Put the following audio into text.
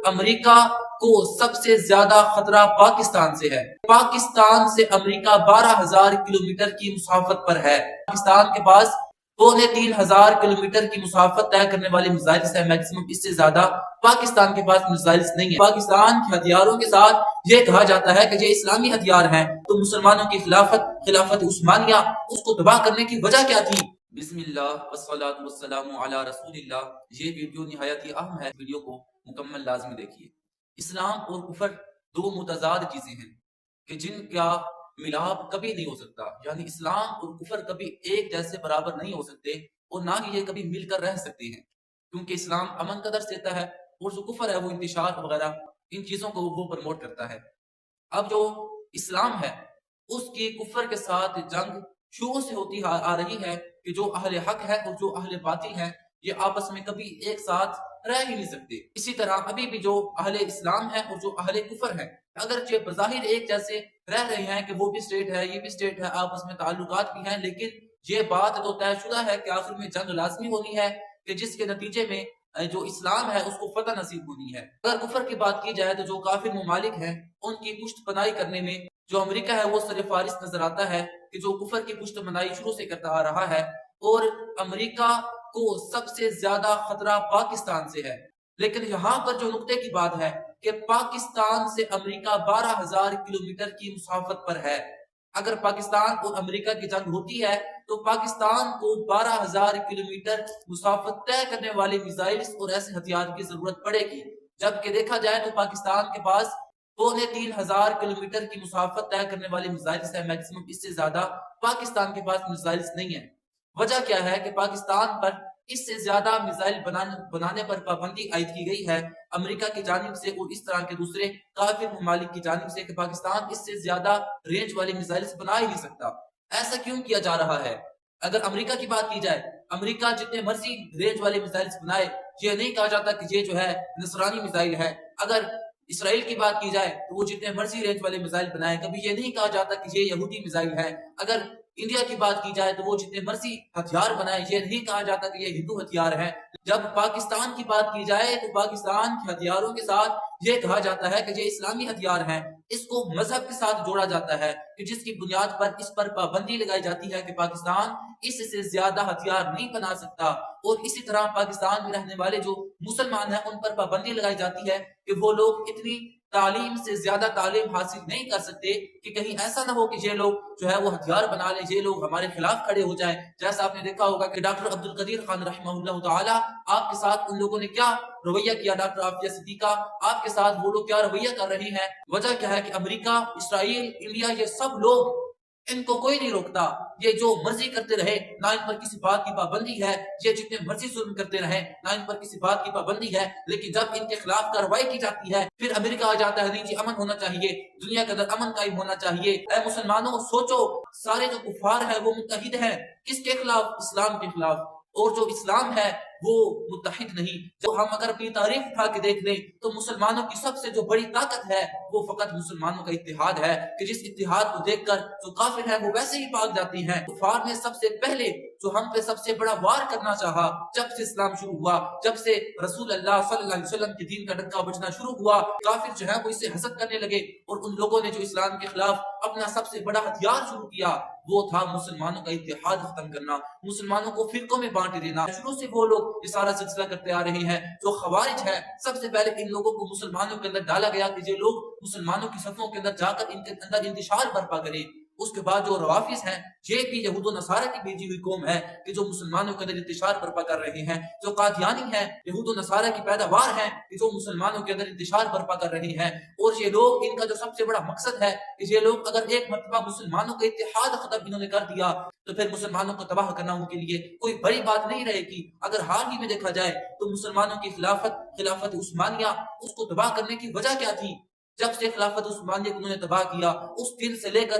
امریکہ کو سب سے زیادہ خطرہ پاکستان سے ہے۔ پاکستان سے امریکہ 12,000 کلومیٹر کی مسافت پر ہے۔ پاکستان کے پاس 3,500 کلومیٹر کی مسافت طے کرنے والی میزائلز ہیں، میکسیمم اس سے زیادہ پاکستان کے پاس میزائلز نہیں ہیں۔ پاکستان کے ہتھیاروں کے ساتھ یہ کہا جاتا ہے کہ یہ اسلامی ہتھیار ہیں، تو مسلمانوں کی خلافت عثمانیہ اس کو تباہ کرنے کی وجہ کیا تھی؟ بسم اللہ والصلاة والسلام علی رسول اللہ۔ یہ ویڈیو نہایت ہی اہم ہے، ویڈیو کو مکمل لازمی دیکھیے۔ اسلام اور کفر دو متضاد چیزیں ہیں کہ جن کا ملاپ کبھی نہیں ہو سکتا، یعنی اسلام اور کفر کبھی ایک جیسے برابر نہیں ہو سکتے اور نہ ہی یہ کبھی مل کر رہ سکتے ہیں، کیونکہ اسلام امن کا درس دیتا ہے اور جو کفر ہے وہ انتشار وغیرہ ان چیزوں کو وہ پروموٹ کرتا ہے۔ اب جو اسلام ہے اس کی کفر کے ساتھ جنگ شروع سے ہوتی آ رہی ہے کہ جو اہل حق ہے اور جو اہل باطل ہے یہ آپس میں کبھی ایک ساتھ رہ ہی نہیں سکتے۔ اسی طرح ابھی بھی جو اہل اسلام ہے اور جو اہل کفر ہے اگرچہ بظاہر ایک جیسے رہ رہے ہیں کہ وہ بھی اسٹیٹ ہے یہ بھی اسٹیٹ ہے، آپس میں تعلقات بھی ہیں، لیکن یہ بات تو طے شدہ ہے کہ آخر میں جنگ لازمی ہونی ہے کہ جس کے نتیجے میں جو اسلام ہے اس کو فتح نصیب ہونی ہے۔ اگر کفر کی بات کی جائے تو جو کافر ممالک ہیں ان کی پشت پناہی کرنے میں جو امریکہ ہے وہ سر فارس نظر آتا ہے کہ جو کفر کی پشت پناہی شروع سے کرتا آ رہا ہے، اور امریکہ کو سب سے زیادہ خطرہ پاکستان سے ہے۔ لیکن یہاں پر جو نقطے کی بات ہے کہ پاکستان سے امریکہ 12,000 کلومیٹر کی مسافت پر ہے۔ اگر پاکستان اور امریکہ کی جنگ ہوتی ہے تو پاکستان کو 12,000 کلومیٹر مسافت طے کرنے والے میزائلز اور ایسے ہتھیار کی ضرورت پڑے گی، جبکہ دیکھا جائے تو پاکستان کے پاس 3,500 کلومیٹر کی مسافت طے کرنے والے میزائلز ہیں، میکسیمم اس سے زیادہ پاکستان کے پاس میزائلز نہیں ہیں۔ وجہ کیا ہے کہ پاکستان پر اس سے زیادہ میزائل بنانے پر پابندی عائد کی گئی ہے امریکہ کی جانب سے اور اس طرح کے دوسرے کافر ممالک کی جانب سے کہ پاکستان اس سے زیادہ رینج والے میزائلز بنا ہی نہیں سکتا۔ ایسا کیوں کیا جا رہا ہے؟ اگر امریکہ کی بات کی جائے، امریکہ جتنے مرضی رینج والے میزائلز بنائے، یہ نہیں کہا جاتا کہ یہ جو ہے نصرانی میزائل ہے۔ اگر اسرائیل کی بات کی جائے تو وہ جتنے مرضی رینج والے میزائل بنائے، کبھی یہ نہیں کہا جاتا کہ یہ یہودی میزائل ہے۔ اگر انڈیا کی بات کی جائے تو وہ جتنے مرضی ہتھیار بنائے، یہ نہیں کہا جاتا کہ یہ ہندو ہتھیار ہے۔ جب پاکستان کی بات کی جائے تو پاکستان کے ہتھیاروں کے ساتھ یہ کہا جاتا ہے کہ یہ اسلامی ہتھیار ہیں، اس کو مذہب کے ساتھ جوڑا جاتا ہے کہ جس کی بنیاد پر اس پر پابندی لگائی جاتی ہے کہ پاکستان اس سے زیادہ ہتھیار نہیں بنا سکتا، اور اسی طرح پاکستان میں رہنے والے جو مسلمان ہیں ان پر پابندی لگائی جاتی ہے کہ وہ لوگ اتنی تعلیم سے زیادہ تعلیم حاصل نہیں کر سکتے کہ کہیں ایسا نہ ہو کہ یہ لوگ جو ہے وہ ہتھیار بنا لیں، یہ لوگ ہمارے خلاف کھڑے ہو جائیں۔ جیسا آپ نے دیکھا ہوگا کہ ڈاکٹر عبدالقدیر خان رحمہ اللہ تعالی آپ کے ساتھ ان لوگوں نے کیا رویہ کیا، ڈاکٹر عافیہ صدیقہ آپ کے ساتھ وہ لوگ کیا رویہ کر رہے ہیں۔ وجہ کیا ہے کہ امریکہ، اسرائیل، انڈیا، یہ سب لوگ ان کو کوئی نہیں روکتا، یہ جو مرضی کرتے رہے، نہ ان پر کسی بات کی پابندی ہے، یہ جتنے مرضی ظلم کرتے رہے، نہ ان پر کسی بات کی پابندی ہے، لیکن جب ان کے خلاف کارروائی کی جاتی ہے پھر امریکہ آ جاتا ہے، نہیں جی امن ہونا چاہیے، دنیا کے اندر امن قائم ہونا چاہیے۔ اے مسلمانوں سوچو، سارے جو کفار ہیں وہ متحد ہیں کس کے خلاف؟ اسلام کے خلاف، اور جو اسلام ہے وہ متحد نہیں۔ جو ہم اگر اپنی تاریخ اٹھا کے دیکھ لیں تو مسلمانوں کی سب سے جو بڑی طاقت ہے وہ فقط مسلمانوں کا اتحاد ہے، کہ جس اتحاد کو دیکھ کر جو کافر ہیں وہ ویسے ہی بھاگ جاتے ہیں۔ کفار نے سب سے پہلے جو ہم پہ سب سے بڑا وار کرنا چاہا جب سے اسلام شروع ہوا، جب سے رسول اللہ صلی اللہ علیہ وسلم کے دین کا ڈنکا بجنا شروع ہوا، کافر جو ہے وہ اس سے حسد کرنے لگے، اور ان لوگوں نے جو اسلام کے خلاف اپنا سب سے بڑا ہتھیار شروع کیا وہ تھا مسلمانوں کا اتحاد ختم کرنا، مسلمانوں کو فرقوں میں بانٹ دینا۔ شروع سے وہ لوگ یہ سارا سلسلہ کرتے آ رہے ہیں۔ جو خوارج ہے سب سے پہلے ان لوگوں کو مسلمانوں کے اندر ڈالا گیا کہ یہ لوگ مسلمانوں کی صفوں کے اندر جا کر ان کے اندر انتشار برپا کریں۔ اس کے بعد جو روافظ ہیں یہ بھی یہود و نصارہ کی بھیجی ہوئی قوم ہے کہ جو مسلمانوں کے اندر انتشار برپا کر رہے ہیں۔ جو قادیانی ہیں یہود و نصارہ کی پیداوار ہیں کہ جو مسلمانوں کے اندر انتشار برپا کر رہے ہیں، اور یہ لوگ ان کا جو سب سے بڑا مقصد ہے کہ یہ لوگ اگر ایک مرتبہ مسلمانوں کا اتحاد ختم انہوں نے کر دیا تو پھر مسلمانوں کو تباہ کرنا ان کے لیے کوئی بڑی بات نہیں رہے گی۔ اگر حال ہی میں دیکھا جائے تو مسلمانوں کی خلافت عثمانیہ اس کو تباہ کرنے کی وجہ کیا تھی؟ جب سے خلافت عثمانیہ کو انہوں نے تباہ کیا اس دن سے لے کر